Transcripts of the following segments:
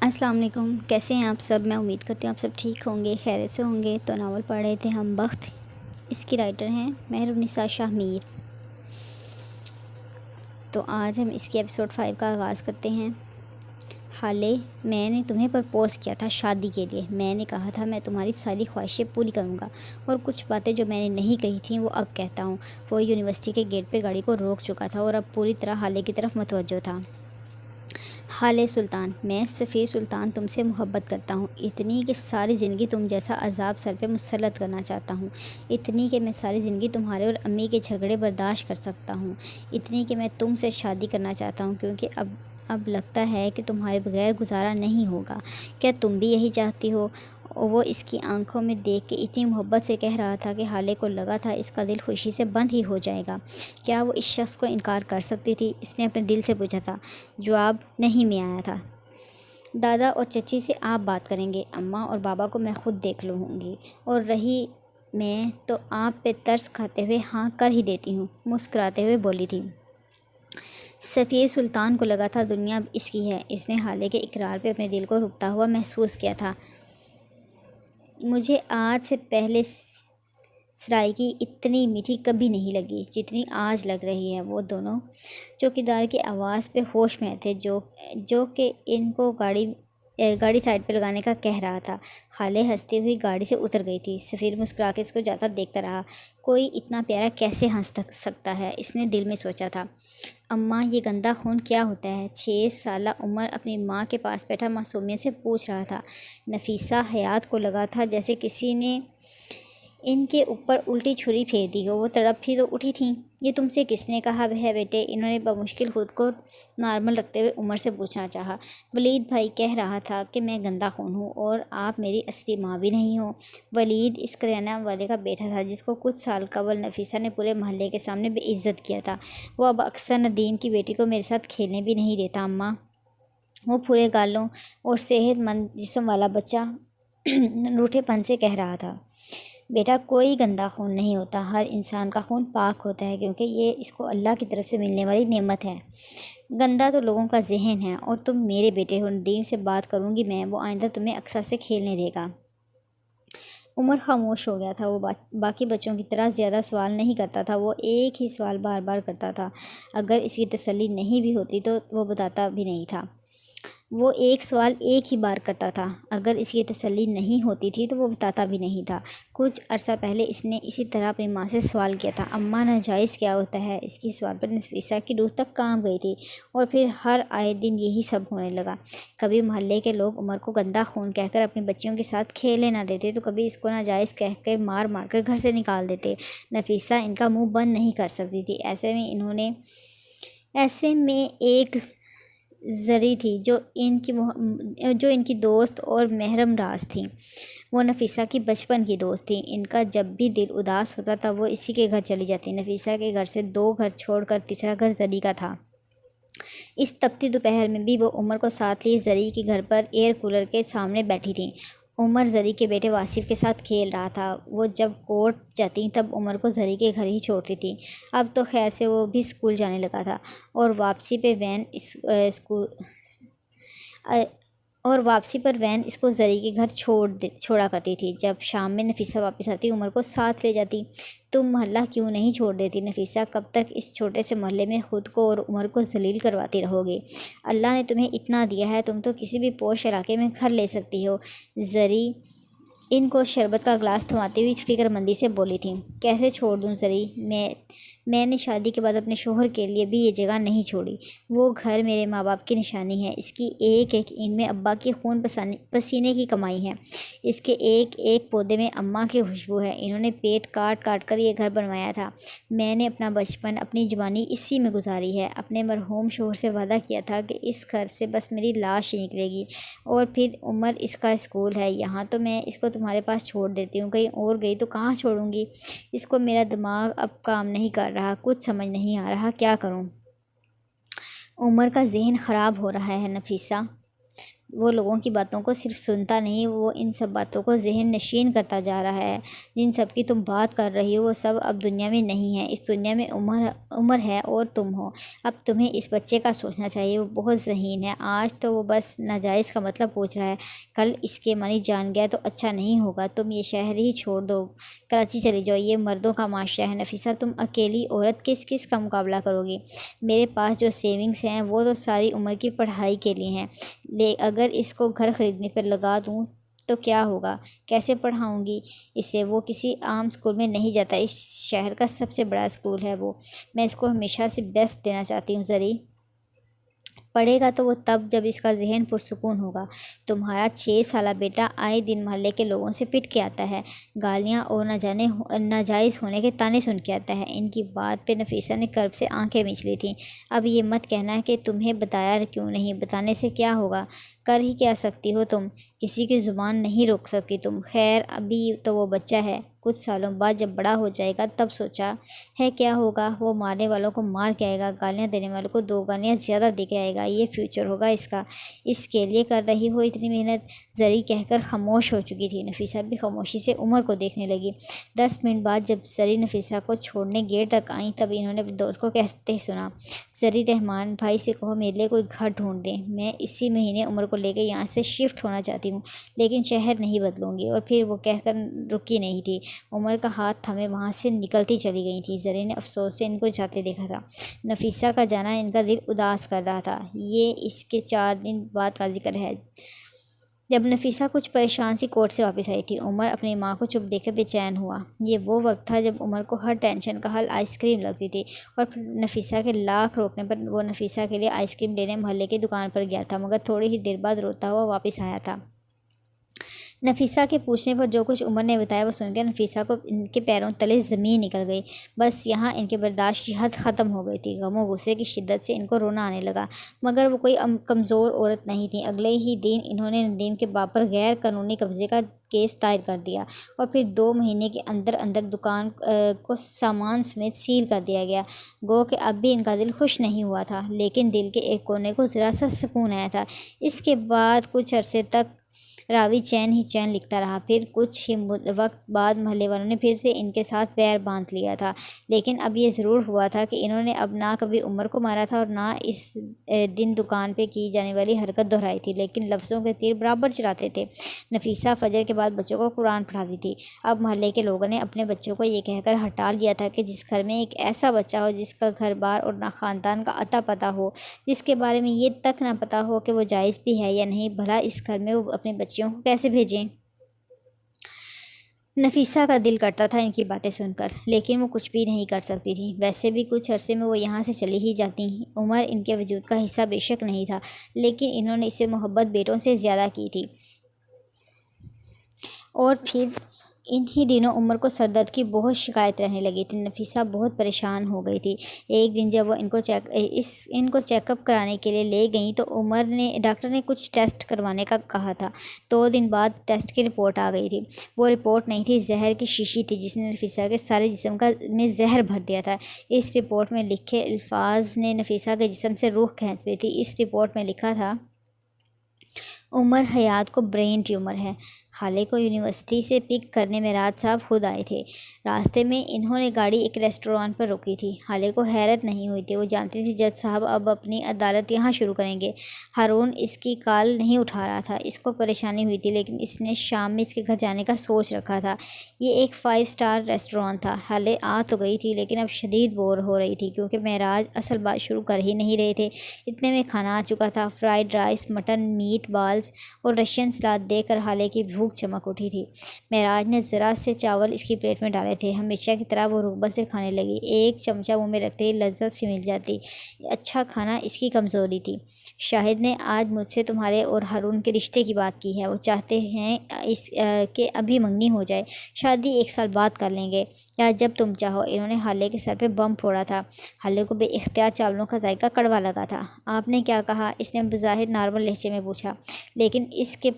السلام علیکم، کیسے ہیں آپ سب؟ میں امید کرتی ہوں آپ سب ٹھیک ہوں گے، خیریت سے ہوں گے۔ تو ناول پڑھ رہے تھے ہم بخت، اس کی رائٹر ہیں مہر النساء شاہ میر۔ تو آج ہم اس کی ایپیسوڈ 5 کا آغاز کرتے ہیں۔ حالے، میں نے تمہیں پرپوز کیا تھا شادی کے لیے۔ میں نے کہا تھا میں تمہاری ساری خواہشیں پوری کروں گا، اور کچھ باتیں جو میں نے نہیں کہی تھیں وہ اب کہتا ہوں۔ وہ یونیورسٹی کے گیٹ پہ گاڑی کو روک چکا تھا اور اب پوری طرح حالے کی طرف متوجہ تھا۔ حالے سلطان، میں سفیر سلطان تم سے محبت کرتا ہوں، اتنی کہ ساری زندگی تم جیسا عذاب سر پہ مسلط کرنا چاہتا ہوں، اتنی کہ میں ساری زندگی تمہارے اور امی کے جھگڑے برداشت کر سکتا ہوں، اتنی کہ میں تم سے شادی کرنا چاہتا ہوں، کیونکہ اب لگتا ہے کہ تمہارے بغیر گزارا نہیں ہوگا۔ کیا تم بھی یہی چاہتی ہو؟ وہ اس کی آنکھوں میں دیکھ کے اتنی محبت سے کہہ رہا تھا کہ حالے کو لگا تھا اس کا دل خوشی سے بند ہی ہو جائے گا۔ کیا وہ اس شخص کو انکار کر سکتی تھی؟ اس نے اپنے دل سے پوچھا تھا۔ جواب نہیں میں آیا تھا۔ دادا اور چچی سے آپ بات کریں گے، اماں اور بابا کو میں خود دیکھ لوں گی، اور رہی میں تو آپ پہ ترس کھاتے ہوئے ہاں کر ہی دیتی ہوں، مسکراتے ہوئے بولی تھی۔ سفیر سلطان کو لگا تھا دنیا اب اس کی ہے۔ اس نے حالے کے اقرار پہ اپنے دل کو رکتا ہوا محسوس کیا تھا۔ مجھے آج سے پہلے سرائی کی اتنی میٹھی کبھی نہیں لگی جتنی آج لگ رہی ہے۔ وہ دونوں چوکیدار کی آواز پہ ہوش میں تھے جو کہ ان کو گاڑی سائڈ پہ لگانے کا کہہ رہا تھا۔ حالے ہنستی ہوئی گاڑی سے اتر گئی تھی۔ سفیر مسکرا کے اس کو جاتا دیکھتا رہا۔ کوئی اتنا پیارا کیسے ہنس سکتا ہے؟ اس نے دل میں سوچا تھا۔ اماں، یہ گندا خون کیا ہوتا ہے؟ 6 سالہ عمر اپنی ماں کے پاس بیٹھا معصومیت سے پوچھ رہا تھا۔ نفیسہ حیات کو لگا تھا جیسے کسی نے ان کے اوپر الٹی چھری پھیر دی ہو۔ وہ تڑپ ہی تو اٹھی تھیں۔ یہ تم سے کس نے کہا ہے بیٹے؟ انہوں نے بمشکل خود کو نارمل رکھتے ہوئے عمر سے پوچھنا چاہا۔ ولید بھائی کہہ رہا تھا کہ میں گندا خون ہوں اور آپ میری اصلی ماں بھی نہیں ہو۔ ولید اس کریانہ والے کا بیٹا تھا جس کو کچھ سال قبل نفیسہ نے پورے محلے کے سامنے بے عزت کیا تھا۔ وہ اب اکثر ندیم کی بیٹی کو میرے ساتھ کھیلنے بھی نہیں دیتا اماں۔ وہ پورے گالوں اور صحت مند جسم والا بچہ روٹھے پن سے کہہ رہا تھا۔ بیٹا، کوئی گندا خون نہیں ہوتا، ہر انسان کا خون پاک ہوتا ہے، کیونکہ یہ اس کو اللہ کی طرف سے ملنے والی نعمت ہے۔ گندا تو لوگوں کا ذہن ہے، اور تم میرے بیٹے ہو، ندیم سے بات کروں گی میں، وہ آئندہ تمہیں اکثر سے کھیلنے دے گا۔ عمر خاموش ہو گیا تھا۔ وہ باقی بچوں کی طرح زیادہ سوال نہیں کرتا تھا، وہ ایک ہی سوال بار بار کرتا تھا۔ اگر اس کی تسلی نہیں بھی ہوتی تو وہ بتاتا بھی نہیں تھا۔ وہ ایک سوال ایک ہی بار کرتا تھا۔ اگر اس کی تسلی نہیں ہوتی تھی تو وہ بتاتا بھی نہیں تھا۔ کچھ عرصہ پہلے اس نے اسی طرح اپنی ماں سے سوال کیا تھا، اماں ناجائز کیا ہوتا ہے؟ اس کی سوال پر نفیسہ کی روح تک کانپ گئی تھی، اور پھر ہر آئے دن یہی سب ہونے لگا۔ کبھی محلے کے لوگ عمر کو گندا خون کہہ کر اپنی بچیوں کے ساتھ کھیلنے نہ دیتے، تو کبھی اس کو ناجائز کہہ کر مار مار کر گھر سے نکال دیتے۔ نفیسہ ان کا منہ بند نہیں کر سکتی تھی۔ ایسے میں ایک زری تھی جو ان کی دوست اور محرم راز تھی۔ وہ نفیسہ کی بچپن کی دوست تھی۔ ان کا جب بھی دل اداس ہوتا تھا وہ اسی کے گھر چلی جاتی۔ نفیسہ کے گھر سے 2 گھر چھوڑ کر تیسرا گھر زری کا تھا۔ اس تپتی دوپہر میں بھی وہ عمر کو ساتھ لیے زری کے گھر پر ایئر کولر کے سامنے بیٹھی تھیں۔ عمر زری کے بیٹے واصف کے ساتھ کھیل رہا تھا۔ وہ جب کوٹ جاتی تب عمر کو زری کے گھر ہی چھوڑتی تھی۔ اب تو خیر سے وہ بھی اسکول جانے لگا تھا، اور واپسی پر وین اس کو زری کے گھر چھوڑا کرتی تھی۔ جب شام میں نفیسہ واپس آتی عمر کو ساتھ لے جاتی۔ تم محلہ کیوں نہیں چھوڑ دیتی نفیسہ؟ کب تک اس چھوٹے سے محلے میں خود کو اور عمر کو ذلیل کرواتی رہو گی؟ اللہ نے تمہیں اتنا دیا ہے، تم تو کسی بھی پوش علاقے میں گھر لے سکتی ہو۔ زری ان کو شربت کا گلاس تھماتی ہوئی فکر مندی سے بولی تھی۔ کیسے چھوڑ دوں زری؟ میں نے شادی کے بعد اپنے شوہر کے لیے بھی یہ جگہ نہیں چھوڑی۔ وہ گھر میرے ماں باپ کی نشانی ہے، اس کی ایک ایک اینٹ میں ابا کی خون پسینے کی کمائی ہے، اس کے ایک ایک پودے میں اماں کی خوشبو ہے۔ انہوں نے پیٹ کاٹ کاٹ کر یہ گھر بنوایا تھا۔ میں نے اپنا بچپن، اپنی جوانی اسی میں گزاری ہے۔ اپنے مرحوم شوہر سے وعدہ کیا تھا کہ اس گھر سے بس میری لاش ہی نکلے گی، اور پھر عمر اس کا اسکول ہے، یہاں تو میں اس کو تمہارے پاس چھوڑ دیتی ہوں، کہیں اور گئی تو کہاں چھوڑوں گی؟ اس کو میرا دماغ اب کام نہیں کر رہا، کچھ سمجھ نہیں آ رہا، کیا کروں؟ عمر کا ذہن خراب ہو رہا ہے نفیسہ، وہ لوگوں کی باتوں کو صرف سنتا نہیں، وہ ان سب باتوں کو ذہن نشین کرتا جا رہا ہے۔ جن سب کی تم بات کر رہی ہو وہ سب اب دنیا میں نہیں ہے۔ اس دنیا میں عمر ہے اور تم ہو۔ اب تمہیں اس بچے کا سوچنا چاہیے، وہ بہت ذہین ہے۔ آج تو وہ بس ناجائز کا مطلب پوچھ رہا ہے، کل اس کے معنی جان گیا تو اچھا نہیں ہوگا۔ تم یہ شہر ہی چھوڑ دو، کراچی چلی جاؤ، یہ مردوں کا معاشرہ ہے۔ نفیسہ، تم اکیلی عورت کس کا مقابلہ کرو گی؟ میرے پاس جو سیونگز ہیں وہ تو ساری عمر کی پڑھائی کے لیے ہیں، اگر اس کو گھر خریدنے پر لگا دوں تو کیا ہوگا؟ کیسے پڑھاؤں گی اسے؟ وہ کسی عام اسکول میں نہیں جاتا، اس شہر کا سب سے بڑا اسکول ہے وہ۔ میں اس کو ہمیشہ سے بیسٹ دینا چاہتی ہوں۔ زری، پڑھے گا تو وہ تب جب اس کا ذہن پرسکون ہوگا۔ تمہارا 6 سالہ بیٹا آئے دن محلے کے لوگوں سے پٹ کے آتا ہے، گالیاں اور ناجائز ہونے کے طعنے سن کے آتا ہے۔ ان کی بات پہ نفیسہ نے کرب سے آنکھیں مینچ لی تھیں۔ اب یہ مت کہنا کہ تمہیں بتایا کیوں نہیں، بتانے سے کیا ہوگا؟ کر ہی کیا سکتی ہو تم؟ کسی کی زبان نہیں روک سکتی تم۔ خیر، ابھی تو وہ بچہ ہے، کچھ سالوں بعد جب بڑا ہو جائے گا تب سوچا ہے کیا ہوگا۔ وہ مارنے والوں کو مار کے آئے گا، گالیاں دینے والوں کو 2 گالیاں زیادہ دے کے آئے گا، یہ فیوچر ہوگا اس کا۔ اس کے لیے کر رہی ہو اتنی محنت؟ زری کہہ کر خاموش ہو چکی تھی۔ نفیسہ بھی خاموشی سے عمر کو دیکھنے لگی۔ 10 منٹ بعد جب زری نفیسہ کو چھوڑنے گیٹ تک آئیں تب انہوں نے اپنے دوست کو کہتے سنا، زری، رحمان بھائی سے کہو میرے لیے کوئی گھر ڈھونڈ دیں، میں اسی مہینے عمر کو لے کے یہاں سے شفٹ ہونا چاہتی ہوں، لیکن شہر نہیں بدلوں گی۔ اور پھر وہ کہہ کر رکی نہیں تھی، عمر کا ہاتھ تھامے وہاں سے نکلتی چلی گئی تھی۔ زری نے افسوس سے ان کو جاتے دیکھا تھا۔ نفیسہ کا جانا ان کا دل اداس کر رہا تھا۔ یہ اس کے 4 دن بعد کا ذکر ہے، جب نفیسہ کچھ پریشان سی کورٹ سے واپس آئی تھی۔ عمر اپنی ماں کو چپ دیکھ کر بے چین ہوا۔ یہ وہ وقت تھا جب عمر کو ہر ٹینشن کا حل آئس کریم لگتی تھی، اور پھر نفیسہ کے لاکھ روکنے پر وہ نفیسہ کے لیے آئس کریم لینے محلے کی دکان پر گیا تھا، مگر تھوڑی ہی دیر بعد روتا ہوا واپس آیا تھا۔ نفیسہ کے پوچھنے پر جو کچھ عمر نے بتایا وہ سن کر نفیسہ کو ان کے پیروں تلے زمین نکل گئی۔ بس یہاں ان کے برداشت کی حد ختم ہو گئی تھی۔ غم و غصے کی شدت سے ان کو رونا آنے لگا، مگر وہ کوئی کمزور عورت نہیں تھی۔ اگلے ہی دن انہوں نے ندیم کے باپ پر غیر قانونی قبضے کا کیس دائر کر دیا، اور پھر 2 مہینے کے اندر دکان کو سامان سمیت سیل کر دیا گیا۔ گو کہ اب بھی ان کا دل خوش نہیں ہوا تھا، لیکن دل کے ایک کونے کو ذرا سا سکون آیا تھا۔ اس کے بعد کچھ عرصے تک راوی چین ہی چین لکھتا رہا۔ پھر کچھ ہی وقت بعد محلے والوں نے پھر سے ان کے ساتھ پیر باندھ لیا تھا، لیکن اب یہ ضرور ہوا تھا کہ انہوں نے اب نہ کبھی عمر کو مارا تھا اور نہ اس دن دکان پہ کی جانے والی حرکت دہرائی تھی، لیکن لفظوں کے تیر برابر چلاتے تھے۔ نفیسہ فجر کے بعد بچوں کو قرآن پڑھاتی تھی۔ اب محلے کے لوگوں نے اپنے بچوں کو یہ کہہ کر ہٹا لیا تھا کہ جس گھر میں ایک ایسا بچہ ہو جس کا گھر بار اور نہ خاندان کا اتا پتہ ہو، جس کے بارے میں یہ تک نہ پتہ ہو کہ وہ جائز بھی ہے یا نہیں، بھلا اس گھر میں وہ اپنے بچیوں کو کیسے بھیجیں؟ نفیسہ کا دل کرتا تھا ان کی باتیں سن کر، لیکن وہ کچھ بھی نہیں کر سکتی تھی۔ ویسے بھی کچھ عرصے میں وہ یہاں سے چلی ہی جاتی۔ عمر ان کے وجود کا حصہ بے شک نہیں تھا، لیکن انہوں نے اس سے محبت بیٹوں سے زیادہ کی تھی۔ اور پھر انہی دنوں عمر کو سر درد کی بہت شکایت رہنے لگی تھی۔ نفیسہ بہت پریشان ہو گئی تھی۔ ایک دن جب وہ ان کو چیک اپ کرانے کے لیے لے گئیں تو ڈاکٹر نے کچھ ٹیسٹ کروانے کا کہا تھا۔ 2 دن بعد ٹیسٹ کی رپورٹ آ گئی تھی۔ وہ رپورٹ نہیں تھی، زہر کی شیشی تھی جس نے نفیسہ کے سارے جسم میں زہر بھر دیا تھا۔ اس رپورٹ میں لکھے الفاظ نے نفیسہ کے جسم سے روح کھینچ لی تھی۔ اس رپورٹ میں لکھا تھا، عمر حیات کو برین ٹیومر ہے۔ حالے کو یونیورسٹی سے پک کرنے معراج صاحب خود آئے تھے۔ راستے میں انہوں نے گاڑی ایک ریسٹورانٹ پر روکی تھی۔ حالے کو حیرت نہیں ہوئی تھی، وہ جانتی تھی جج صاحب اب اپنی عدالت یہاں شروع کریں گے۔ ہارون اس کی کال نہیں اٹھا رہا تھا۔ اس کو پریشانی ہوئی تھی، لیکن اس نے شام میں اس کے گھر جانے کا سوچ رکھا تھا۔ یہ ایک 5 اسٹار ریسٹورانٹ تھا۔ حالے آ تو گئی تھی، لیکن اب شدید بور ہو رہی تھی، کیونکہ معراج اصل بات شروع کر ہی نہیں رہے تھے۔ اتنے میں کھانا آ چکا تھا۔ Fried rice, mutton, meatballs اور رشین سلاد دیکھ کر حالے کی بھوک چمک اٹھی تھی۔ معراج نے ذرا سے چاول اس کی پلیٹ میں ڈالے تھے۔ ہمیشہ کی طرح وہ رغبت سے کھانے لگی۔ ایک چمچہ منہ میں رکھتے ہی لذت سے مل جاتی۔ اچھا کھانا اس کی کمزوری تھی۔ شاہد نے آج مجھ سے تمہارے اور ہارون کے رشتے کی بات کی ہے۔ وہ چاہتے ہیں کہ ابھی منگنی ہو جائے، شادی 1 سال بعد کر لیں گے، یا جب تم چاہو۔ انہوں نے حالے کے سر پہ بم پھوڑا تھا۔ حالے کو بے اختیار چاولوں کا ذائقہ کڑوا لگا تھا۔ آپ نے کیا کہا؟ اس نے بظاہر نارمل لہجے میں پوچھا، لیکن اس کے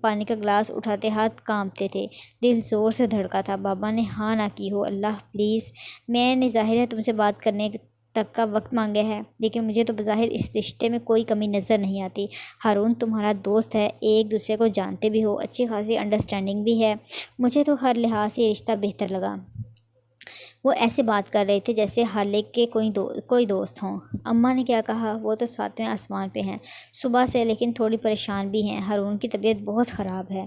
پانی کا گلاس اٹھاتے ہاتھ کانپتے تھے، دل زور سے دھڑکا تھا۔ بابا نے ہاں نہ کی ہو۔ اللہ پلیز، میں نے ظاہر ہے تم سے بات کرنے تک کا وقت مانگا ہے، لیکن مجھے تو بظاہر اس رشتے میں کوئی کمی نظر نہیں آتی۔ ہارون تمہارا دوست ہے، ایک دوسرے کو جانتے بھی ہو، اچھی خاصی انڈرسٹینڈنگ بھی ہے۔ مجھے تو ہر لحاظ سے یہ رشتہ بہتر لگا۔ وہ ایسے بات کر رہے تھے جیسے حالے کے کوئی دوست ہوں۔ اماں نے کیا کہا؟ وہ تو 7ویں آسمان پہ ہیں صبح سے، لیکن تھوڑی پریشان بھی ہیں۔ ہارون کی طبیعت بہت خراب ہے۔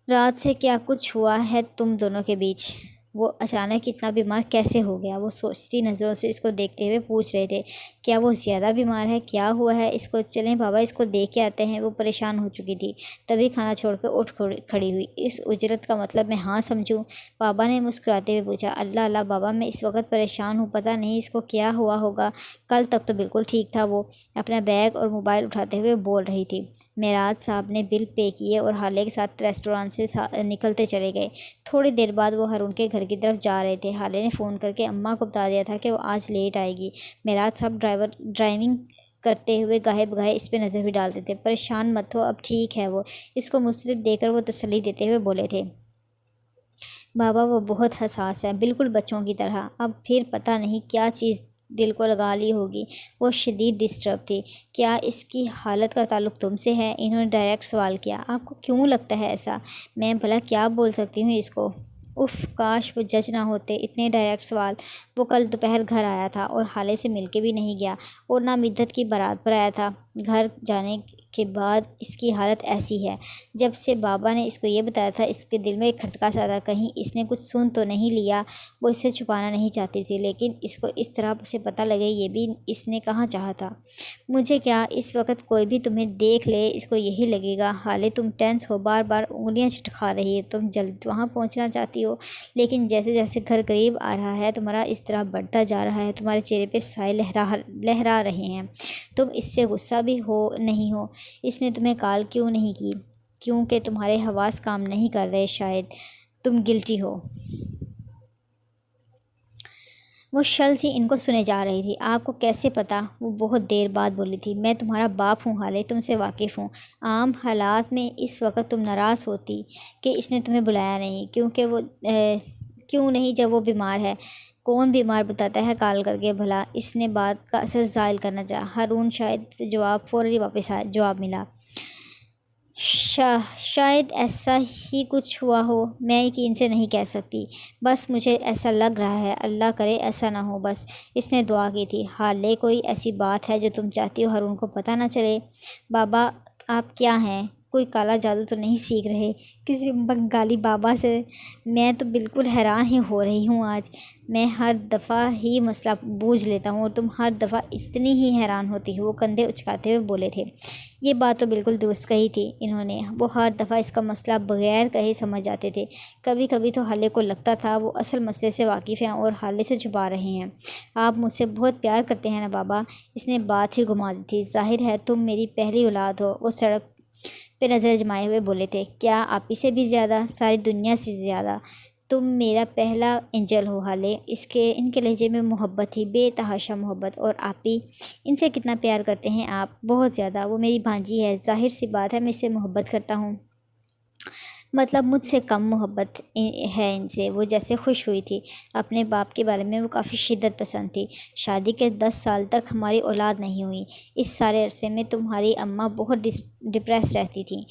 رات سے کیا کچھ ہوا ہے تم دونوں کے بیچ؟ وہ اچانک اتنا بیمار کیسے ہو گیا؟ وہ سوچتی نظروں سے اس کو دیکھتے ہوئے پوچھ رہے تھے۔ کیا وہ زیادہ بیمار ہے؟ کیا ہوا ہے اس کو؟ چلیں بابا اس کو دیکھ کے آتے ہیں۔ وہ پریشان ہو چکی تھی، تبھی کھانا چھوڑ کر اٹھ کھڑی ہوئی۔ اس اجرت کا مطلب میں ہاں سمجھوں؟ بابا نے مسکراتے ہوئے پوچھا۔ اللہ اللہ بابا، میں اس وقت پریشان ہوں، پتہ نہیں اس کو کیا ہوا ہوگا، کل تک تو بالکل ٹھیک تھا۔ وہ اپنا بیگ اور موبائل اٹھاتے ہوئے بول رہی تھی۔ معراج صاحب نے بل پے کیے اور حالے کے ساتھ ریسٹورانٹ سے نکلتے چلے گئے۔ تھوڑی دیر بعد وہ ہارون کے گھر کی طرف جا رہے تھے۔ حالے نے فون کر کے اماں کو بتا دیا تھا کہ وہ آج لیٹ آئے گی۔ معراج صاحب ڈرائیونگ کرتے ہوئے گاہے بگاہے اس پہ نظر بھی ڈالتے تھے۔ پریشان مت ہو، اب ٹھیک ہے وہ۔ اس کو مسترب دے کر وہ تسلی دیتے ہوئے بولے تھے۔ بابا وہ بہت حساس ہے، بالکل بچوں کی طرح۔ اب پھر پتہ نہیں کیا چیز دل کو لگا لی ہوگی۔ وہ شدید ڈسٹرب تھی۔ کیا اس کی حالت کا تعلق تم سے ہے؟ انہوں نے ڈائریکٹ سوال کیا۔ آپ کو کیوں لگتا ہے ایسا؟ میں بھلا کیا بول سکتی ہوں اس کو؟ اف، کاش وہ جج نہ ہوتے، اتنے ڈائریکٹ سوال۔ وہ کل دوپہر گھر آیا تھا اور حالے سے مل کے بھی نہیں گیا، اور نہ مدت کی بارات پر آیا تھا۔ گھر جانے کے بعد اس کی حالت ایسی ہے۔ جب سے بابا نے اس کو یہ بتایا تھا اس کے دل میں ایک کھٹکا سا تھا، کہیں اس نے کچھ سن تو نہیں لیا۔ وہ اسے چھپانا نہیں چاہتی تھی، لیکن اس کو اس طرح سے پتہ لگے یہ بھی اس نے کہاں چاہا تھا۔ مجھے کیا، اس وقت کوئی بھی تمہیں دیکھ لے اس کو یہی لگے گا۔ حالے تم ٹینس ہو، بار بار انگلیاں چٹکا رہی ہے، تم جلد وہاں پہنچنا چاہتی ہو، لیکن جیسے جیسے گھر قریب آ رہا ہے تمہارا اضطراب بڑھتا جا رہا ہے، تمہارے چہرے پہ سائے لہرا رہے ہیں۔ تم اس سے غصہ بھی نہیں ہو۔ اس نے تمہیں کال کیوں نہیں کی؟ کیونکہ تمہارے حواس کام نہیں کر رہے، شاید تم گلٹی ہو۔ وہ شل سی ان کو سنے جا رہی تھی۔ آپ کو کیسے پتہ؟ وہ بہت دیر بعد بولی تھی۔ میں تمہارا باپ ہوں حالے، تم سے واقف ہوں۔ عام حالات میں اس وقت تم ناراض ہوتی کہ اس نے تمہیں بلایا نہیں، کیوں نہیں جب وہ بیمار ہے؟ کون بیمار بتاتا ہے کال کر کے بھلا؟ اس نے بات کا اثر زائل کرنا چاہا۔ ہارون شاید فوری واپس آیا۔ جواب ملا، شاید ایسا ہی کچھ ہوا ہو، میں یقین سے نہیں کہہ سکتی، بس مجھے ایسا لگ رہا ہے۔ اللہ کرے ایسا نہ ہو بس۔ اس نے دعا کی تھی۔ حالے کوئی ایسی بات ہے جو تم چاہتی ہو ہارون کو پتہ نہ چلے؟ بابا آپ کیا ہیں، کوئی کالا جادو تو نہیں سیکھ رہے کسی بنگالی بابا سے؟ میں تو بالکل حیران ہی ہو رہی ہوں آج۔ میں ہر دفعہ ہی مسئلہ بوجھ لیتا ہوں اور تم ہر دفعہ اتنی ہی حیران ہوتی ہو۔ وہ کندھے اچکاتے ہوئے بولے تھے۔ یہ بات تو بالکل درست کہی تھی انہوں نے۔ وہ ہر دفعہ اس کا مسئلہ بغیر کہے سمجھ جاتے تھے۔ کبھی کبھی تو حالے کو لگتا تھا وہ اصل مسئلے سے واقف ہیں اور حالے سے چھپا رہے ہیں۔ آپ مجھ سے بہت پیار کرتے ہیں نا بابا؟ اس نے بات ہی گھما دی تھی۔ ظاہر ہے تم میری پہلی اولاد ہو۔ وہ سڑک پہ نظر جمائے ہوئے بولے تھے۔ کیا آپ ہی سے بھی زیادہ؟ ساری دنیا سے زیادہ۔ تم میرا پہلا انجل ہو حالے۔ ان کے لہجے میں محبت تھی، بے تحاشا محبت۔ اور آپ ہی، ان سے کتنا پیار کرتے ہیں آپ؟ بہت زیادہ۔ وہ میری بھانجی ہے، ظاہر سی بات ہے میں اس سے محبت کرتا ہوں۔ مطلب مجھ سے کم محبت ہے ان سے۔ وہ جیسے خوش ہوئی تھی۔ اپنے باپ کے بارے میں وہ کافی شدت پسند تھی۔ شادی کے 10 سال تک ہماری اولاد نہیں ہوئی۔ اس سارے عرصے میں تمہاری اماں بہت ڈپریس رہتی تھیں۔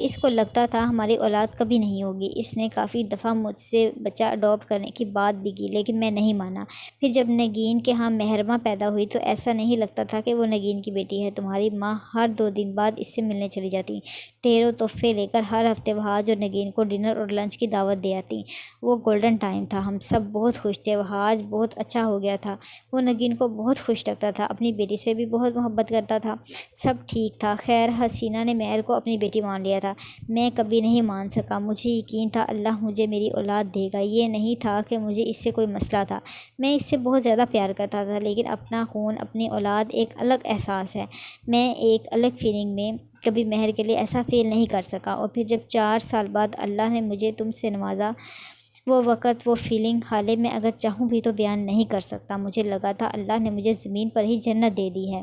اس کو لگتا تھا ہماری اولاد کبھی نہیں ہوگی۔ اس نے کافی دفعہ مجھ سے بچہ اڈاپٹ کرنے کی بات بھی کی، لیکن میں نہیں مانا۔ پھر جب نگین کے ہاں مہرمہ پیدا ہوئی تو ایسا نہیں لگتا تھا کہ وہ نگین کی بیٹی ہے۔ تمہاری ماں ہر 2 دن بعد اس سے ملنے چلی جاتی، ڈھیروں تحفے لے کر ہر ہفتے وہاج اور نگین کو ڈنر اور لنچ کی دعوت دے آتی۔ وہ گولڈن ٹائم تھا، ہم سب بہت خوش تھے۔ وہاج بہت اچھا ہو گیا تھا، وہ نگین کو بہت خوش رکھتا تھا، اپنی بیٹی سے بھی بہت محبت کرتا تھا، سب ٹھیک تھا۔ خیر حسینہ نے مہر کو اپنی بیٹی مان لیا تھا، میں کبھی نہیں مان سکا۔ مجھے یقین تھا اللہ مجھے میری اولاد دے گا، یہ نہیں تھا کہ مجھے اس سے کوئی مسئلہ تھا۔ میں اس سے بہت زیادہ پیار کرتا تھا، لیکن اپنا خون، اپنی اولاد ایک الگ احساس ہے۔ میں ایک الگ فیلنگ میں کبھی مہر کے لیے ایسا فیل نہیں کر سکا۔ اور پھر جب 4 سال بعد اللہ نے مجھے تم سے نوازا، وہ وقت، وہ فیلنگ، حالے میں اگر چاہوں بھی تو بیان نہیں کر سکتا۔ مجھے لگا تھا اللہ نے مجھے زمین پر ہی جنت دے دی ہے۔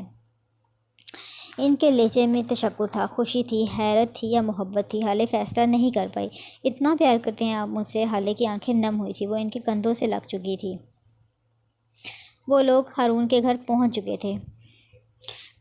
ان کے لہجے میں تشکر تھا، خوشی تھی، حیرت تھی یا محبت تھی، حالے فیصلہ نہیں کر پائی۔ اتنا پیار کرتے ہیں آپ مجھ سے؟ حالے کی آنکھیں نم ہوئی تھی، وہ ان کے کندھوں سے لگ چکی تھی۔ وہ لوگ ہارون کے گھر پہنچ چکے تھے۔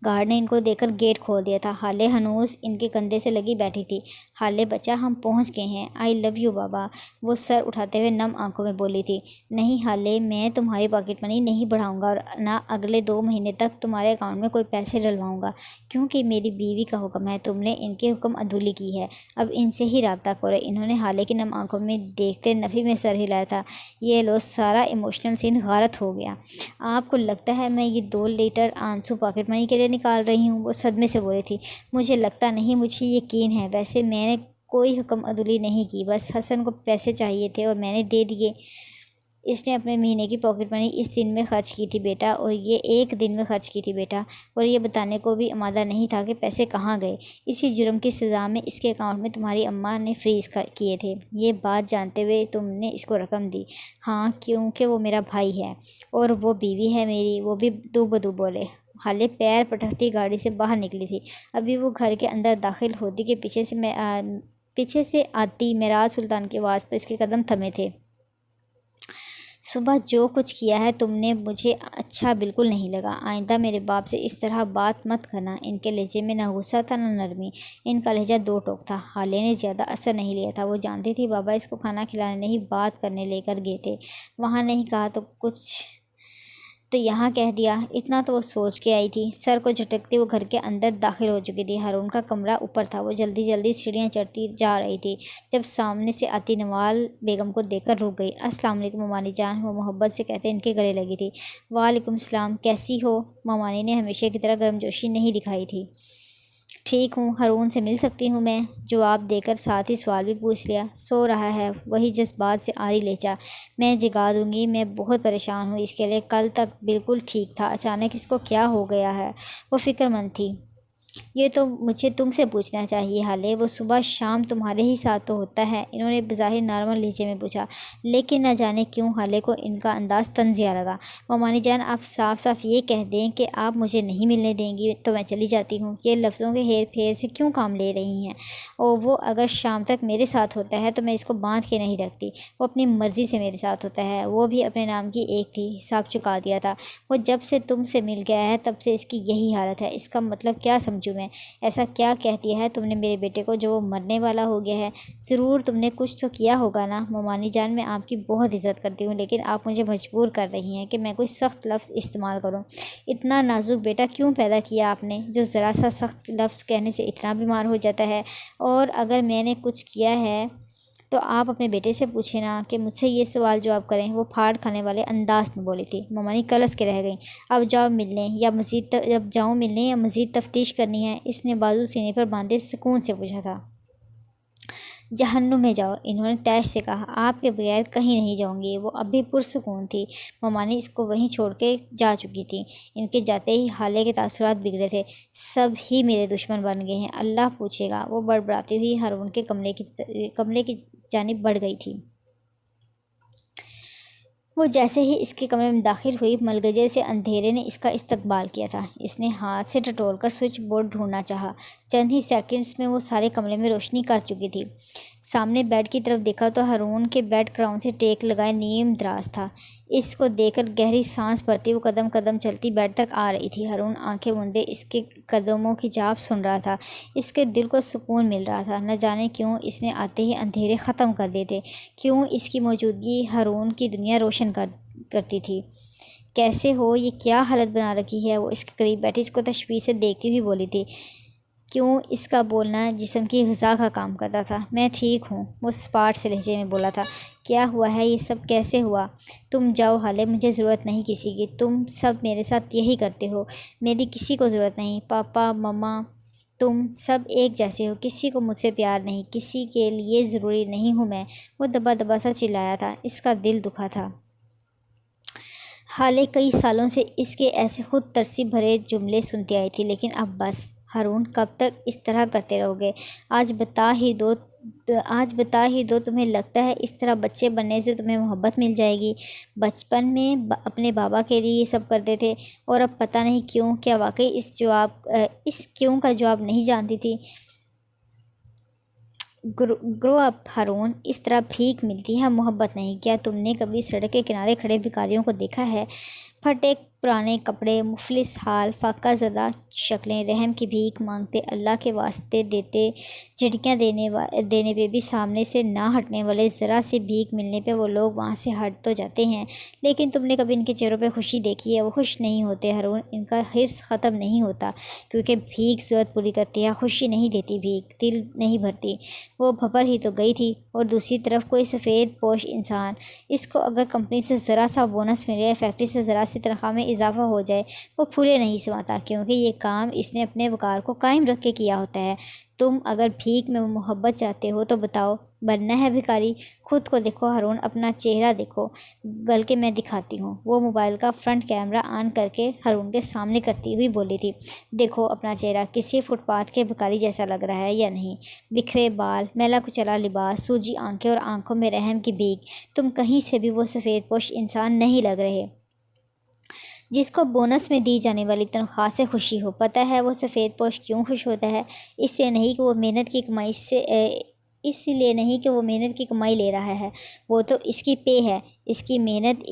گارڈ نے ان کو دیکھ کر گیٹ کھول دیا تھا۔ ہالے ہنوز ان کے کندھے سے لگی بیٹھی تھی۔ ہالے بچہ، ہم پہنچ گئے ہیں۔ آئی لو یو بابا، وہ سر اٹھاتے ہوئے نم آنکھوں میں بولی تھی۔ نہیں ہالے، میں تمہاری پاکٹ منی نہیں بڑھاؤں گا اور نہ اگلے 2 مہینے تک تمہارے اکاؤنٹ میں کوئی پیسے ڈلواؤں گا، کیونکہ میری بیوی کا حکم ہے۔ تم نے ان کے حکم عدولی کی ہے، اب ان سے ہی رابطہ کرو۔ انہوں نے ہالے کی نم آنکھوں میں دیکھتے نفی میں سر ہلایا تھا۔ یہ لو، سارا ایموشنل سین غارت ہو گیا۔ آپ کو لگتا ہے میں یہ 2 لیٹر آنسو پاکٹ منی کے لیے نکال رہی ہوں؟ وہ صدمے سے بولی تھی۔ مجھے لگتا نہیں، مجھے یقین ہے۔ ویسے میں نے کوئی حکم عدولی نہیں کی، بس حسن کو پیسے چاہیے تھے اور میں نے دے دیے۔ اس نے اپنے مہینے کی پاکٹ منی اس دن میں خرچ کی تھی بیٹا، اور یہ 1 دن میں خرچ کی تھی بیٹا، اور یہ بتانے کو بھی آمادہ نہیں تھا کہ پیسے کہاں گئے۔ اسی جرم کی سزا میں اس کے اکاؤنٹ میں تمہاری اماں نے فریز کیے تھے۔ یہ بات جانتے ہوئے تم نے اس کو رقم دی؟ ہاں، کیونکہ وہ میرا بھائی ہے اور وہ بیوی ہے میری، وہ بھی دو بدو بولے۔ ہالے پیر پٹکتی گاڑی سے باہر نکلی تھی۔ ابھی وہ گھر کے اندر داخل ہوتی کہ پیچھے سے آتی معراج سلطان کی آواز پر اس کے قدم تھمے تھے۔ صبح جو کچھ کیا ہے تم نے، مجھے اچھا بالکل نہیں لگا۔ آئندہ میرے باپ سے اس طرح بات مت کرنا۔ ان کے لہجے میں نہ غصہ تھا نہ نرمی، ان کا لہجہ 2 ٹوک تھا۔ ہالے نے زیادہ اثر نہیں لیا تھا۔ وہ جانتی تھی بابا اس کو کھانا کھلانے نہیں، بات کرنے لے کر گئے تھے۔ وہاں نہیں کہا تو کچھ تو یہاں کہہ دیا، اتنا تو وہ سوچ کے آئی تھی۔ سر کو جھٹکتے وہ گھر کے اندر داخل ہو چکی تھی۔ ہارون کا کمرہ اوپر تھا۔ وہ جلدی جلدی سیڑھیاں چڑھتی جا رہی تھی جب سامنے سے آتی نوال بیگم کو دیکھ کر رک گئی۔ السلام علیکم ممانی جان، وہ محبت سے کہتے ان کے گلے لگی تھی۔ وعلیکم السلام، کیسی ہو؟ ممانی نے ہمیشہ کی طرح گرمجوشی نہیں دکھائی تھی۔ ٹھیک ہوں، ہارون سے مل سکتی ہوں میں؟ جواب دے کر ساتھ ہی سوال بھی پوچھ لیا۔ سو رہا ہے، وہی جذبات سے عاری لہجہ۔ میں جگا دوں گی، میں بہت پریشان ہوں اس کے لیے۔ کل تک بالکل ٹھیک تھا، اچانک اس کو کیا ہو گیا ہے؟ وہ فکر مند تھی۔ یہ تو مجھے تم سے پوچھنا چاہیے ہالے، وہ صبح شام تمہارے ہی ساتھ تو ہوتا ہے؟ انہوں نے بظاہر نارمل لہجے میں پوچھا، لیکن نہ جانے کیوں ہالے کو ان کا انداز طنزیہ لگا۔ ممانی جان، آپ صاف صاف یہ کہہ دیں کہ آپ مجھے نہیں ملنے دیں گی تو میں چلی جاتی ہوں۔ یہ لفظوں کے ہیر پھیر سے کیوں کام لے رہی ہیں؟ اور وہ اگر شام تک میرے ساتھ ہوتا ہے تو میں اس کو باندھ کے نہیں رکھتی۔ وہ اپنی مرضی سے میرے ساتھ ہوتا ہے، وہ بھی اپنے نام کی ایک تھی، حساب چکا دیا تھا۔ وہ جب سے تم سے مل گیا ہے تب سے اس کی یہی حالت ہے۔ اس کا مطلب کیا سمجھوں میں؟ ایسا کیا کہہ دیا ہے تم نے میرے بیٹے کو جو وہ مرنے والا ہو گیا ہے؟ ضرور تم نے کچھ تو کیا ہوگا نا؟ ممانی جان، میں آپ کی بہت عزت کرتی ہوں، لیکن آپ مجھے مجبور کر رہی ہیں کہ میں کوئی سخت لفظ استعمال کروں۔ اتنا نازک بیٹا کیوں پیدا کیا آپ نے، جو ذرا سا سخت لفظ کہنے سے اتنا بیمار ہو جاتا ہے؟ اور اگر میں نے کچھ کیا ہے تو آپ اپنے بیٹے سے پوچھیں نا کہ مجھ سے یہ سوال جواب کریں۔ وہ پھاڑ کھانے والے انداز میں بولی تھی۔ ممانی کلس کے رہ گئیں۔ اب جاؤ ملنے یا مزید تفتیش کرنی ہے؟ اس نے بازو سینے پر باندھے سکون سے پوچھا تھا۔ جہنم میں جاؤ، انہوں نے تیش سے کہا۔ آپ کے بغیر کہیں نہیں جاؤں گی۔ وہ اب بھی پرسکون تھی۔ ممانی اس کو وہیں چھوڑ کے جا چکی تھی۔ ان کے جاتے ہی حالے کے تاثرات بگڑے تھے۔ سب ہی میرے دشمن بن گئے ہیں، اللہ پوچھے گا۔ وہ بڑبڑاتی ہوئی ہارون کے کمرے کی جانب بڑھ گئی تھی۔ وہ جیسے ہی اس کے کمرے میں داخل ہوئی، ملگجے سے اندھیرے نے اس کا استقبال کیا تھا۔ اس نے ہاتھ سے ٹٹول کر سوئچ بورڈ ڈھونڈنا چاہا۔ چند ہی سیکنڈز میں وہ سارے کمرے میں روشنی کر چکی تھی۔ سامنے بیڈ کی طرف دیکھا تو ہارون کے بیڈ کراؤن سے ٹیک لگائے نیم دراز تھا۔ اس کو دیکھ کر گہری سانس بھرتی وہ قدم قدم چلتی بیڈ تک آ رہی تھی۔ ہارون آنکھیں موندے اس کے قدموں کی چاپ سن رہا تھا۔ اس کے دل کو سکون مل رہا تھا۔ نہ جانے کیوں اس نے آتے ہی اندھیرے ختم کر دیے تھے، کیوں اس کی موجودگی ہارون کی دنیا روشن کرتی تھی۔ کیسے ہو، یہ کیا حالت بنا رکھی ہے؟ وہ اس کے قریب بیٹھی اس کو تشویش سے دیکھتی ہوئی بولی تھی۔ کیوں اس کا بولنا جسم کی غذا کا کام کرتا تھا۔ میں ٹھیک ہوں، وہ سپاٹ سے لہجے میں بولا تھا۔ کیا ہوا ہے، یہ سب کیسے ہوا؟ تم جاؤ حالے، مجھے ضرورت نہیں کسی کی۔ تم سب میرے ساتھ یہی کرتے ہو، میری کسی کو ضرورت نہیں۔ پاپا مما تم سب ایک جیسے ہو، کسی کو مجھ سے پیار نہیں، کسی کے لیے ضروری نہیں ہوں میں۔ وہ دبا دبا سا چلایا تھا، اس کا دل دکھا تھا۔ حالے کئی سالوں سے اس کے ایسے خود ترسی بھرے جملے سنتی آئی تھی، لیکن اب بس۔ ہارون، کب تک اس طرح کرتے رہو گے؟ آج بتا ہی دو، تمہیں لگتا ہے اس طرح بچے بننے سے تمہیں محبت مل جائے گی؟ بچپن میں اپنے بابا کے لیے یہ سب کرتے تھے، اور اب پتہ نہیں کیوں، کیا واقعی اس کیوں کا جواب نہیں جانتی تھی؟ گرو اپ ہارون، اس طرح بھیک ملتی ہے محبت نہیں۔ کیا تم نے کبھی سڑک کے کنارے کھڑے بھکاریوں کو دیکھا ہے؟ پھٹے پرانے کپڑے، مفلس حال، فاقہ زدہ شکلیں، رحم کی بھیک مانگتے، اللہ کے واسطے دیتے، جھٹکیاں دینے پہ بھی سامنے سے نہ ہٹنے والے، ذرا سی بھیک ملنے پہ وہ لوگ وہاں سے ہٹ تو جاتے ہیں، لیکن تم نے کبھی ان کے چہروں پہ خوشی دیکھی ہے؟ وہ خوش نہیں ہوتے ہارون، ان کا حرص ختم نہیں ہوتا، کیونکہ بھیک ضرورت پوری کرتی ہے، خوشی نہیں دیتی، بھیک دل نہیں بھرتی۔ وہ بھبر ہی تو گئی تھی۔ اور دوسری طرف کوئی سفید پوش انسان، اس کو اگر کمپنی سے ذرا سا بونس ملے یا فیکٹری سے ذرا سی تنخواہ میں اضافہ ہو جائے، وہ پھولے نہیں سماتا، کیونکہ یہ کام اس نے اپنے وقار کو قائم رکھ کے کیا ہوتا ہے۔ تم اگر بھیک میں محبت چاہتے ہو تو بتاؤ، بننا ہے بھکاری؟ خود کو دیکھو ہارون، اپنا چہرہ دیکھو، بلکہ میں دکھاتی ہوں۔ وہ موبائل کا فرنٹ کیمرہ آن کر کے ہارون کے سامنے کرتی ہوئی بولی تھی، دیکھو اپنا چہرہ، کسی فٹ پاتھ کے بھکاری جیسا لگ رہا ہے یا نہیں؟ بکھرے بال، میلا کچلا لباس، سوجی آنکھیں اور آنکھوں میں رحم کی بھیک، تم کہیں سے بھی وہ سفید پوش انسان نہیں لگ رہے جس کو بونس میں دی جانے والی تنخواہ سے خوشی ہو۔ پتہ ہے وہ سفید پوش کیوں خوش ہوتا ہے؟ اس لیے نہیں کہ وہ محنت کی کمائی لے رہا ہے، وہ تو اس کی پے ہے، اس کی محنت،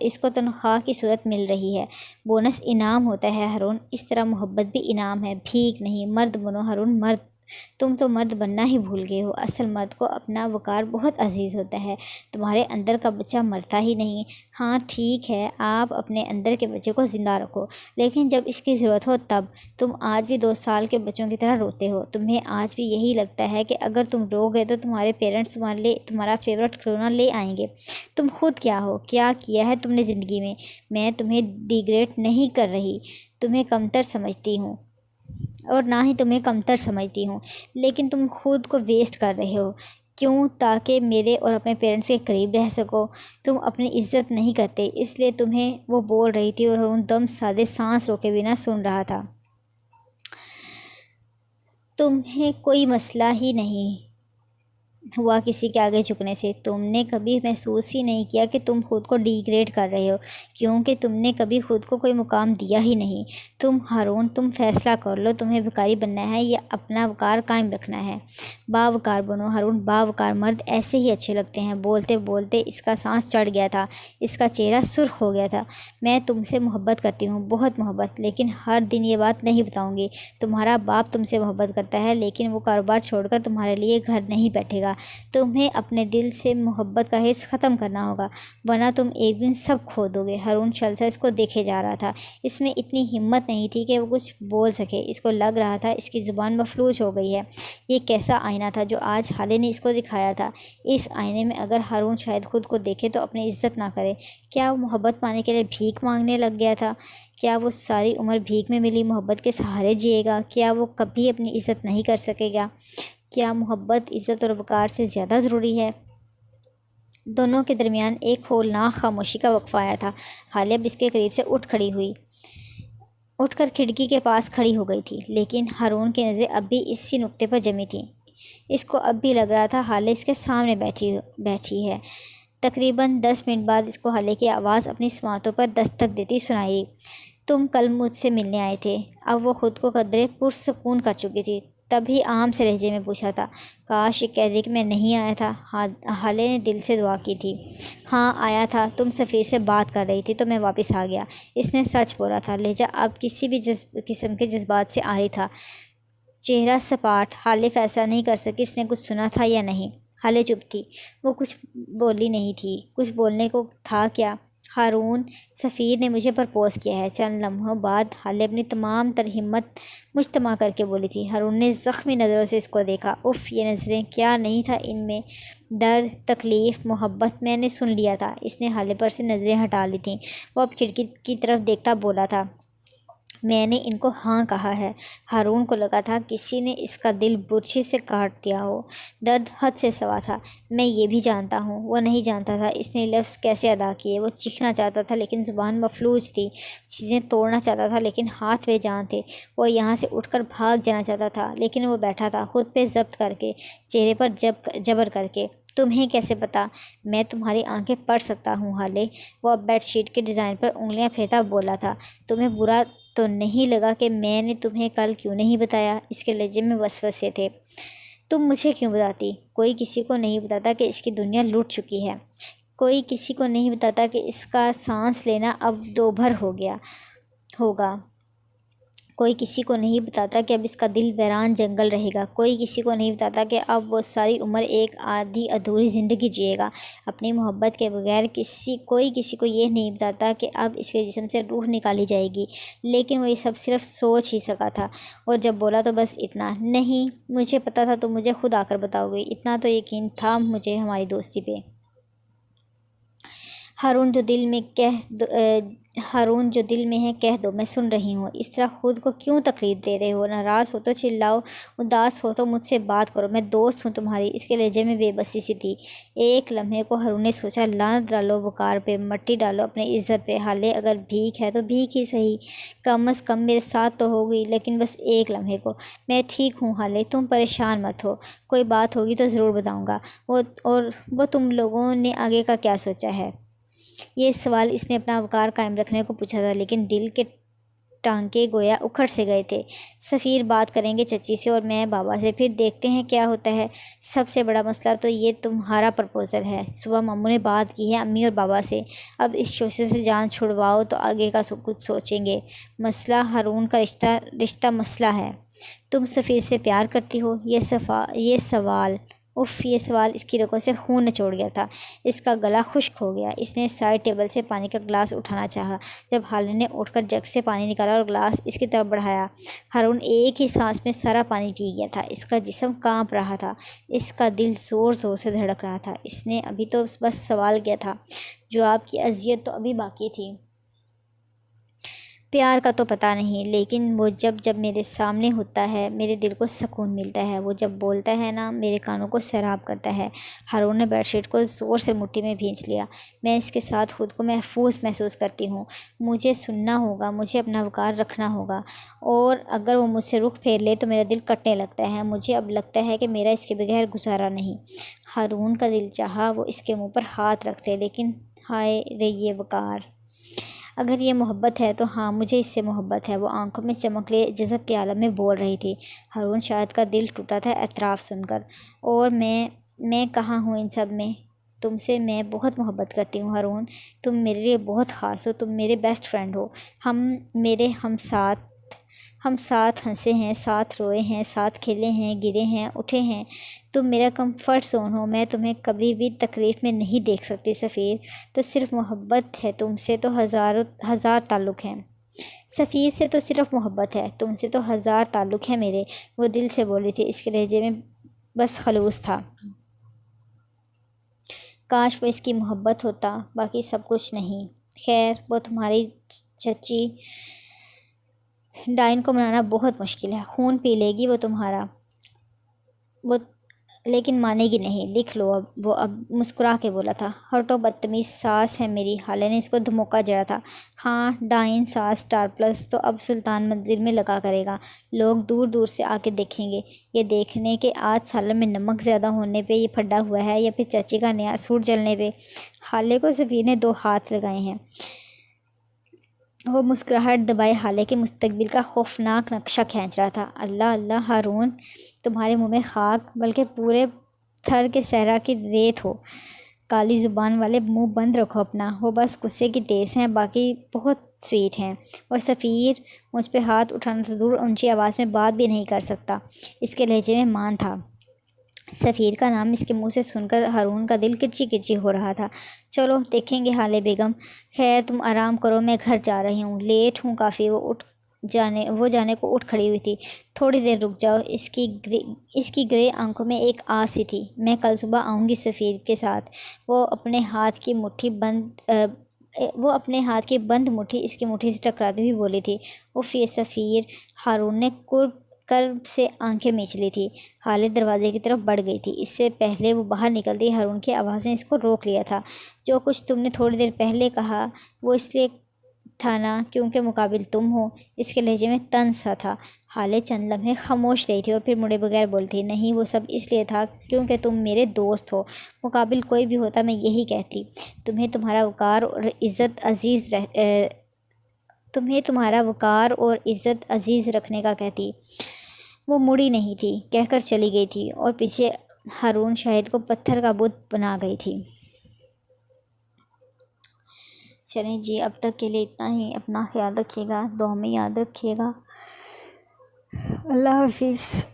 اس کو تنخواہ کی صورت مل رہی ہے۔ بونس انعام ہوتا ہے ہارون، اس طرح محبت بھی انعام ہے، بھیک نہیں۔ مرد بنو ہارون، مرد۔ تم تو مرد بننا ہی بھول گئے ہو۔ اصل مرد کو اپنا وقار بہت عزیز ہوتا ہے، تمہارے اندر کا بچہ مرتا ہی نہیں۔ ہاں ٹھیک ہے، آپ اپنے اندر کے بچے کو زندہ رکھو، لیکن جب اس کی ضرورت ہو تب۔ تم آج بھی 2 سال کے بچوں کی طرح روتے ہو، تمہیں آج بھی یہی لگتا ہے کہ اگر تم رو گئے تو تمہارے پیرنٹس تمہارے لیے تمہارا فیورٹ کھلونا لے آئیں گے۔ تم خود کیا ہو؟ کیا کیا ہے تم نے زندگی میں؟ میں تمہیں ڈیگریڈ نہیں کر رہی، تمہیں کمتر سمجھتی ہوں، اور نہ ہی تمہیں کمتر سمجھتی ہوں، لیکن تم خود کو ویسٹ کر رہے ہو۔ کیوں؟ تاکہ میرے اور اپنے پیرنٹس کے قریب رہ سکو۔ تم اپنی عزت نہیں کرتے، اس لیے تمہیں وہ بول رہی تھی، اور ہارون دم سادے سانس روکے بنا سن رہا تھا۔ تمہیں کوئی مسئلہ ہی نہیں ہوا کسی کے آگے جھکنے سے، تم نے کبھی محسوس ہی نہیں کیا کہ تم خود کو ڈیگریڈ کر رہے ہو، کیونکہ تم نے کبھی خود کو کوئی مقام دیا ہی نہیں۔ ہارون تم فیصلہ کر لو، تمہیں بھکاری بننا ہے یا اپنا وقار قائم رکھنا ہے؟ باوقار بنو ہارون، باوقار مرد ایسے ہی اچھے لگتے ہیں۔ بولتے بولتے اس کا سانس چڑھ گیا تھا، اس کا چہرہ سرخ ہو گیا تھا۔ میں تم سے محبت کرتی ہوں، بہت محبت، لیکن ہر دن یہ بات نہیں بتاؤں گی۔ تمہارا باپ تم سے محبت کرتا ہے، لیکن وہ کاروبار چھوڑ کر تمہارے لیے گھر نہیں بیٹھے گا۔ تمہیں اپنے دل سے محبت کا حرص ختم کرنا ہوگا، ورنہ تم ایک دن سب کھو دو گے۔ ہارون شلسا اس کو دیکھے جا رہا تھا، اس میں اتنی ہمت نہیں تھی کہ وہ کچھ بول سکے۔ اس کو لگ رہا تھا اس کی زبان مفلوج ہو گئی ہے۔ یہ کیسا آئینہ تھا جو آج حالے نے اس کو دکھایا تھا؟ اس آئینے میں اگر ہارون شاید خود کو دیکھے تو اپنی عزت نہ کرے۔ کیا وہ محبت پانے کے لیے بھیک مانگنے لگ گیا تھا؟ کیا وہ ساری عمر بھیک میں ملی محبت کے سہارے جیے گا؟ کیا وہ کبھی اپنی عزت نہیں کر سکے گا؟ کیا محبت عزت اور وقار سے زیادہ ضروری ہے؟ دونوں کے درمیان ایک ہولناک خاموشی کا وقفہ آیا تھا۔ حالیہ اب اس کے قریب سے اٹھ کر کھڑکی کے پاس کھڑی ہو گئی تھی، لیکن ہارون کی نظریں اب بھی اسی نقطے پر جمی تھیں۔ اس کو اب بھی لگ رہا تھا حالیہ اس کے سامنے بیٹھی ہے۔ تقریباً 10 منٹ بعد اس کو حالیہ کی آواز اپنی سماعتوں پر دستک دیتی سنائی، تم کل مجھ سے ملنے آئے تھے۔ اب وہ خود کو قدرے پرسکون کر چکی تھی، تبھی عام سے لہجے میں پوچھا تھا، کاش یہ کہہ دے کہ میں نہیں آیا تھا۔ حالیہ نے دل سے دعا کی تھی۔ ہاں آیا تھا، تم سفیر سے بات کر رہی تھی تو میں واپس آ گیا۔ اس نے سچ بولا تھا، لہجہ اب کسی بھی قسم کے جذبات سے عاری تھا، چہرہ سپاٹ۔ حالیہ فیصلہ نہیں کر سکی اس نے کچھ سنا تھا یا نہیں۔ حالیہ چپ تھی، وہ کچھ بولی نہیں تھی۔ کچھ بولنے کو تھا کیا؟ ہارون، سفیر نے مجھے پرپوز کیا ہے۔ چند لمحوں بعد حالیہ اپنی تمام تر ہمت مجتمع کر کے بولی تھی۔ ہارون نے زخمی نظروں سے اس کو دیکھا۔ اف، یہ نظریں! کیا نہیں تھا ان میں؟ درد، تکلیف، محبت! میں نے سن لیا تھا۔ اس نے حالیہ پر سے نظریں ہٹا لی تھیں۔ وہ اب کھڑکی کی طرف دیکھتا بولا تھا، میں نے ان کو ہاں کہا ہے۔ ہارون کو لگا تھا کسی نے اس کا دل برچھی سے کاٹ دیا ہو۔ درد حد سے سوا تھا۔ میں یہ بھی جانتا ہوں۔ وہ نہیں جانتا تھا اس نے لفظ کیسے ادا کیے۔ وہ چیخنا چاہتا تھا لیکن زبان مفلوج تھی، چیزیں توڑنا چاہتا تھا لیکن ہاتھ بے جان تھے۔ وہ یہاں سے اٹھ کر بھاگ جانا چاہتا تھا، لیکن وہ بیٹھا تھا خود پہ ضبط کر کے، چہرے پر جبر کر کے۔ تمہیں کیسے پتا؟ میں تمہاری آنکھیں پڑھ سکتا ہوں حالیہ۔ وہ اب بیڈ شیٹ کے ڈیزائن پر انگلیاں پھیرتا بولا تھا، تمہیں برا تو نہیں لگا کہ میں نے تمہیں کل کیوں نہیں بتایا؟ اس کے لہجے میں وسوسے تھے۔ تم مجھے کیوں بتاتی؟ کوئی کسی کو نہیں بتاتا کہ اس کی دنیا لٹ چکی ہے، کوئی کسی کو نہیں بتاتا کہ اس کا سانس لینا اب دوبھر ہو گیا ہوگا، کوئی کسی کو نہیں بتاتا کہ اب اس کا دل ویران جنگل رہے گا، کوئی کسی کو نہیں بتاتا کہ اب وہ ساری عمر ایک آدھی ادھوری زندگی جیے گا اپنی محبت کے بغیر۔ کوئی کسی کو یہ نہیں بتاتا کہ اب اس کے جسم سے روح نکالی جائے گی، لیکن وہ یہ سب صرف سوچ ہی سکا تھا، اور جب بولا تو بس اتنا، نہیں مجھے پتا تھا تم مجھے خود آ کر بتاؤ گی، اتنا تو یقین تھا مجھے ہماری دوستی پہ۔ ہارون جو دل میں ہے کہہ دو، میں سن رہی ہوں، اس طرح خود کو کیوں تکلیف دے رہے ہو؟ ناراض ہو تو چلاؤ، اداس ہو تو مجھ سے بات کرو، میں دوست ہوں تمہاری۔ اس کے لہجے میں بے بسی سی تھی۔ ایک لمحے کو ہارون نے سوچا، لعنت ڈالو وقار پہ، مٹی ڈالو اپنی عزت پہ، حالے اگر بھیک ہے تو بھیک ہی صحیح، کم از کم میرے ساتھ تو ہوگی۔ لیکن بس ایک لمحے کو۔ میں ٹھیک ہوں حالے، تم پریشان مت ہو، کوئی بات ہوگی تو ضرور بتاؤں گا۔ وہ تم لوگوں نے آگے کا کیا سوچا ہے؟ یہ سوال اس نے اپنا وقار قائم رکھنے کو پوچھا تھا، لیکن دل کے ٹانکے گویا اکھڑ سے گئے تھے۔ سفیر بات کریں گے چچی سے اور میں بابا سے، پھر دیکھتے ہیں کیا ہوتا ہے۔ سب سے بڑا مسئلہ تو یہ تمہارا پرپوزل ہے۔ صبح ماموں نے بات کی ہے امی اور بابا سے، اب اس شوشے سے جان چھڑواؤ تو آگے کا کچھ سوچیں گے۔ مسئلہ ہارون کا رشتہ مسئلہ ہے۔ تم سفیر سے پیار کرتی ہو؟ یہ سوال اس کی رگوں سے خون نچوڑ گیا تھا۔ اس کا گلا خشک ہو گیا۔ اس نے سائڈ ٹیبل سے پانی کا گلاس اٹھانا چاہا، جب حالے نے اٹھ کر جگ سے پانی نکالا اور گلاس اس کی طرف بڑھایا۔ ہارون ایک ہی سانس میں سارا پانی پی گیا تھا۔ اس کا جسم کانپ رہا تھا، اس کا دل زور زور سے دھڑک رہا تھا۔ اس نے ابھی تو بس سوال کیا تھا، جواب کی اذیت تو ابھی باقی تھی۔ پیار کا تو پتہ نہیں، لیکن وہ جب میرے سامنے ہوتا ہے میرے دل کو سکون ملتا ہے، وہ جب بولتا ہے نا میرے کانوں کو سیراب کرتا ہے۔ ہارون نے بیڈ شیٹ کو زور سے مٹھی میں بھینچ لیا۔ میں اس کے ساتھ خود کو محفوظ محسوس کرتی ہوں۔ مجھے سننا ہوگا، مجھے اپنا وقار رکھنا ہوگا، اور اگر وہ مجھ سے رخ پھیر لے تو میرا دل کٹنے لگتا ہے۔ مجھے اب لگتا ہے کہ میرا اس کے بغیر گزارا نہیں۔ ہارون کا دل چاہا وہ اس کے منہ پر ہاتھ رکھ دے، لیکن ہائے رے یہ وقار! اگر یہ محبت ہے تو ہاں مجھے اس سے محبت ہے۔ وہ آنکھوں میں چمک لیے جذب کے عالم میں بول رہی تھی۔ ہارون شاید کا دل ٹوٹا تھا اعتراف سن کر۔ اور میں کہاں ہوں ان سب میں؟ تم سے میں بہت محبت کرتی ہوں ہارون، تم میرے لیے بہت خاص ہو، تم میرے بیسٹ فرینڈ ہو۔ ہم ساتھ ہنسے ہیں، ساتھ روئے ہیں، ساتھ کھیلے ہیں، گرے ہیں، اٹھے ہیں۔ تم میرا کمفرٹ زون ہو۔ میں تمہیں کبھی بھی تکلیف میں نہیں دیکھ سکتی سفیر، تو صرف محبت ہے، تم سے تو ہزار تعلق ہیں۔ سفیر سے تو صرف محبت ہے، تم سے تو ہزار تعلق ہیں میرے، وہ دل سے بولی تھی۔ اس کے لہجے میں بس خلوص تھا۔ کاش وہ اس کی محبت ہوتا، باقی سب کچھ نہیں۔ خیر وہ تمہاری چچی ڈائن کو منانا بہت مشکل ہے، خون پی لے گی وہ تمہارا، لیکن مانے گی نہیں۔ لکھ لو اب، وہ اب مسکرا کے بولا تھا۔ ہٹو بدتمیز، ساس ہے میری، حالے نے اس کو دھموکا جڑا تھا۔ ہاں ڈائن ساس اسٹار پلس تو اب سلطان منزل میں لگا کرے گا، لوگ دور دور سے آ کے دیکھیں گے، یہ دیکھنے کے آج سالن میں نمک زیادہ ہونے پہ یہ پھڈا ہوا ہے یا پھر چچی کا نیا سوٹ جلنے پہ۔ حالے کو سفیر نے 2 ہاتھ لگائے ہیں۔ وہ مسکراہٹ دبائے حالے کے مستقبل کا خوفناک نقشہ کھینچ رہا تھا۔ اللہ اللہ ہارون، تمہارے منہ میں خاک، بلکہ پورے تھر کے صحرا کی ریت ہو۔ کالی زبان والے، منہ بند رکھو اپنا۔ وہ بس غصے کی تیز ہیں، باقی بہت سویٹ ہیں۔ اور سفیر مجھ پہ ہاتھ اٹھانا تو دور، اونچی آواز میں بات بھی نہیں کر سکتا۔ اس کے لہجے میں مان تھا۔ سفیر کا نام اس کے منہ سے سن کر ہارون کا دل کرچی کرچی ہو رہا تھا۔ چلو دیکھیں گے حالے بیگم، خیر تم آرام کرو، میں گھر جا رہی ہوں، لیٹ ہوں کافی۔ وہ جانے کو اٹھ کھڑی ہوئی تھی۔ تھوڑی دیر رک جاؤ۔ اس کی گرے آنکھوں میں ایک آس سی تھی۔ میں کل صبح آؤں گی سفیر کے ساتھ۔ وہ اپنے ہاتھ کی بند مٹھی اس کی مٹھی سے ٹکراتی ہوئی بولی تھی۔ اف یہ سفیر! ہارون نے کرب سے آنکھیں میچ لی تھی۔ حالے دروازے کی طرف بڑھ گئی تھی۔ اس سے پہلے وہ باہر نکلتی ہارون کی آواز نے اس کو روک لیا تھا۔ جو کچھ تم نے تھوڑی دیر پہلے کہا وہ اس لیے تھا نا کیونکہ مقابل تم ہو۔ اس کے لہجے میں طنز سا تھا۔ حالے چند لمحے خاموش رہی تھی اور پھر مڑے بغیر بولتی، نہیں وہ سب اس لیے تھا کیونکہ تم میرے دوست ہو، مقابل کوئی بھی ہوتا میں یہی کہتی۔ تمہیں تمہارا وقار اور عزت عزیز رکھنے کا کہتی۔ وہ مڑی نہیں تھی، کہہ کر چلی گئی تھی، اور پیچھے ہارون شاہد کو پتھر کا بت بنا گئی تھی۔ چلیں جی، اب تک کے لیے اتنا ہی. اپنا خیال رکھیے گا، دعا میں یاد رکھیے گا. اللہ حافظ.